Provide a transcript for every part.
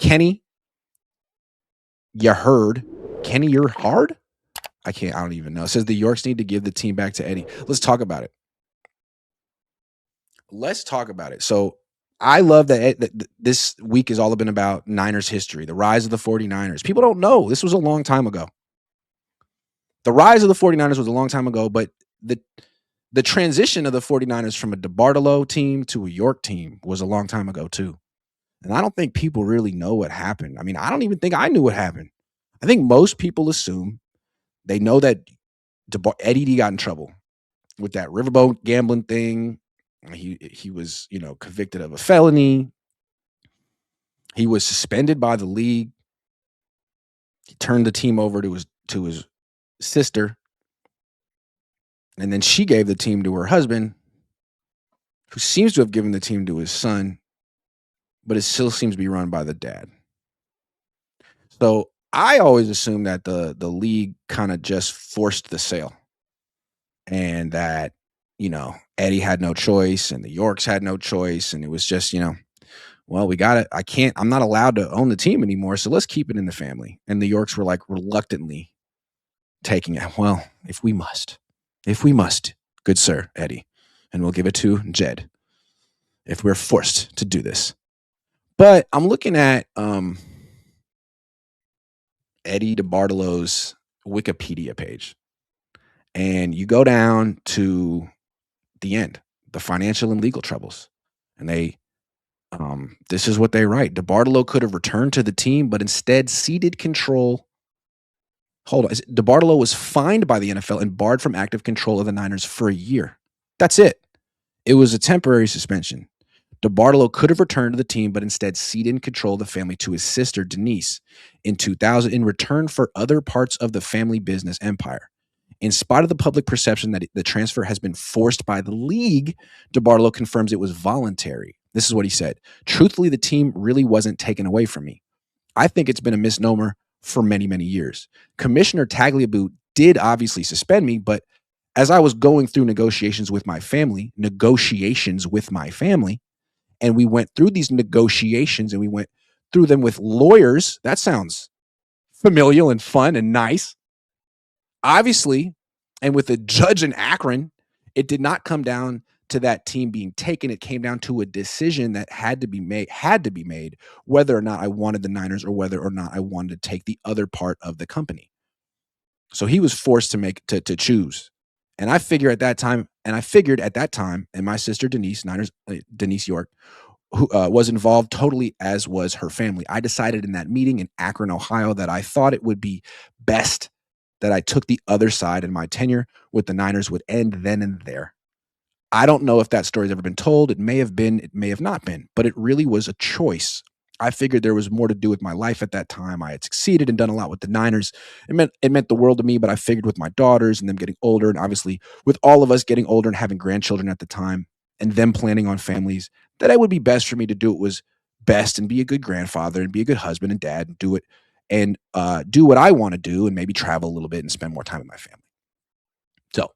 Kenny, you heard. Kenny, you're hard? I don't even know. It says the Yorks need to give the team back to Eddie. Let's talk about it. So I love that this week has all been about Niners history, the rise of the 49ers. People don't know. This was a long time ago. The rise of the 49ers was a long time ago, but the transition of the 49ers from a DeBartolo team to a York team was a long time ago too. And I don't think people really know what happened. I mean, I don't even think I knew what happened. I think most people assume they know that Eddie D got in trouble with that riverboat gambling thing. He was, convicted of a felony. He was suspended by the league. He turned the team over to his sister. And then she gave the team to her husband, who seems to have given the team to his son, but it still seems to be run by the dad. So I always assumed that the league kind of just forced the sale, and that, Eddie had no choice and the Yorks had no choice. And it was just, well, we got it. I'm not allowed to own the team anymore, so let's keep it in the family. And the Yorks were like reluctantly taking it. Well, if we must, good sir, Eddie, and we'll give it to Jed if we're forced to do this. But I'm looking at Eddie DeBartolo's Wikipedia page, and you go down to the end, the financial and legal troubles, and this is what they write. DeBartolo could have returned to the team, but instead ceded control. Hold on. DeBartolo was fined by the NFL and barred from active control of the Niners for a year. That's it. It was a temporary suspension. DeBartolo could have returned to the team, but instead ceded control of the family to his sister, Denise, in 2000 in return for other parts of the family business empire. In spite of the public perception that the transfer has been forced by the league, DeBartolo confirms it was voluntary. This is what he said. Truthfully, the team really wasn't taken away from me. I think it's been a misnomer for many, many years. Commissioner Tagliabue did obviously suspend me, but as I was going through negotiations with my family, and we went through these negotiations and we went through them with lawyers. That sounds familial and fun and nice. Obviously, and with a judge in Akron, it did not come down to that team being taken. It came down to a decision that had to be made, whether or not I wanted the Niners or whether or not I wanted to take the other part of the company. So he was forced to choose. And I figured at that time, and my sister Denise York, who was involved totally, as was her family. I decided in that meeting in Akron, Ohio, that I thought it would be best that I took the other side, and my tenure with the Niners would end then and there. I don't know if that story's ever been told. It may have been, it may have not been, but it really was a choice. I figured there was more to do with my life at that time. I had succeeded and done a lot with the Niners. It meant the world to me, but I figured with my daughters and them getting older, and obviously with all of us getting older and having grandchildren at the time, and them planning on families, that it would be best for me to do what was best and be a good grandfather and be a good husband and dad and do it and do what I want to do and maybe travel a little bit and spend more time with my family. So,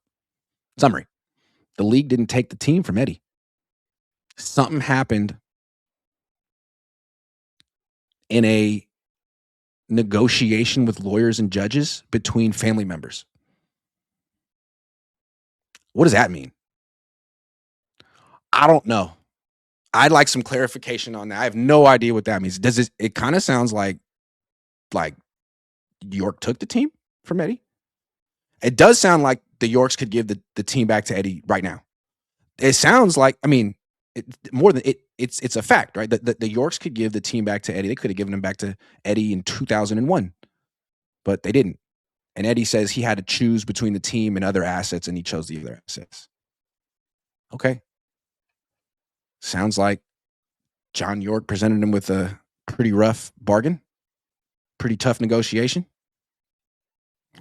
summary. The league didn't take the team from Eddie. Something happened in a negotiation with lawyers and judges between family members. What does that mean? I don't know. I'd like some clarification on that. I have no idea what that means. It kind of sounds like York took the team from Eddie. It does sound like the Yorks could give the team back to Eddie right now. It sounds like, it's a fact, right? The Yorks could give the team back to Eddie. They could have given him back to Eddie in 2001, but they didn't. And Eddie says he had to choose between the team and other assets, and he chose the other assets. Okay. Sounds like John York presented him with a pretty rough bargain, pretty tough negotiation.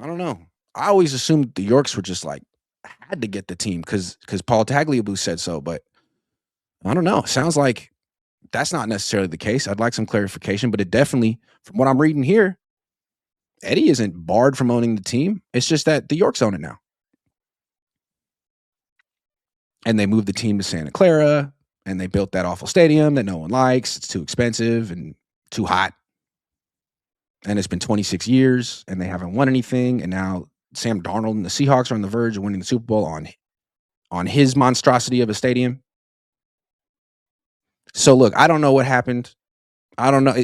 I don't know. I always assumed the Yorks were just had to get the team because Paul Tagliabue said so, but I don't know. It sounds like that's not necessarily the case. I'd like some clarification, but it definitely, from what I'm reading here, Eddie isn't barred from owning the team. It's just that the Yorks own it now. And they moved the team to Santa Clara, and they built that awful stadium that no one likes. It's too expensive and too hot. and it's been 26 years, and they haven't won anything, and now Sam Darnold and the Seahawks are on the verge of winning the Super Bowl on his monstrosity of a stadium. So look, I don't know what happened. I don't know.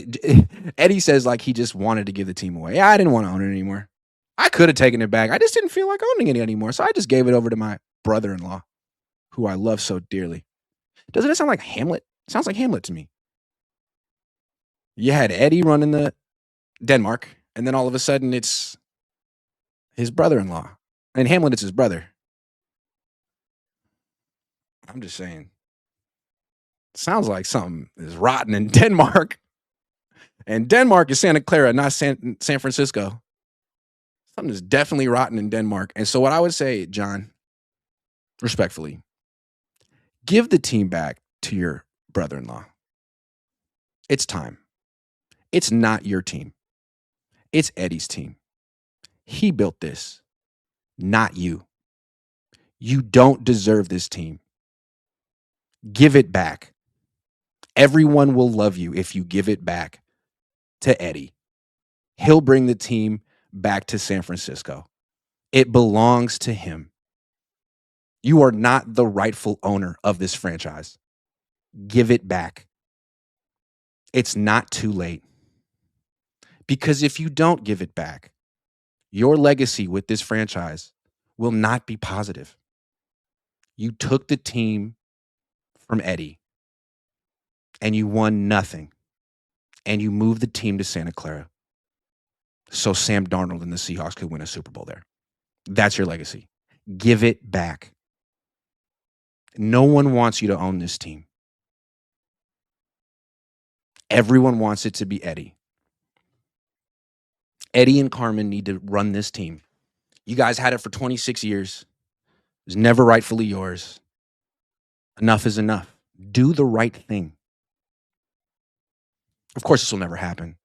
Eddie says like he just wanted to give the team away. Yeah, I didn't want to own it anymore. I could have taken it back. I just didn't feel like owning it anymore. So I just gave it over to my brother-in-law, who I love so dearly. Doesn't it sound like Hamlet? It sounds like Hamlet to me. You had Eddie running the Denmark, and then all of a sudden it's his brother-in-law. And Hamlet is his brother. I'm just saying. Sounds like something is rotten in Denmark. And Denmark is Santa Clara, not San Francisco. Something is definitely rotten in Denmark. And so what I would say, John, respectfully, give the team back to your brother-in-law. It's time. It's not your team. It's Eddie's team. He built this, not you. You don't deserve this team. Give it back. Everyone will love you if you give it back to Eddie. He'll bring the team back to San Francisco. It belongs to him. You are not the rightful owner of this franchise. Give it back. It's not too late. Because if you don't give it back, your legacy with this franchise will not be positive. You took the team from Eddie and you won nothing. And you moved the team to Santa Clara so Sam Darnold and the Seahawks could win a Super Bowl there. That's your legacy. Give it back. No one wants you to own this team. Everyone wants it to be Eddie. Eddie and Carmen need to run this team. You guys had it for 26 years. It was never rightfully yours. Enough is enough. Do the right thing. Of course, this will never happen.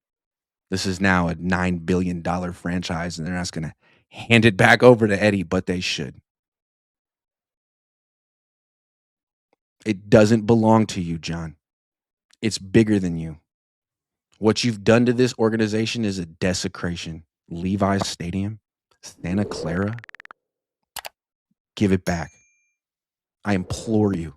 This is now a $9 billion franchise, and they're not going to hand it back over to Eddie, but they should. It doesn't belong to you, John. It's bigger than you. What you've done to this organization is a desecration. Levi's Stadium, Santa Clara, give it back. I implore you.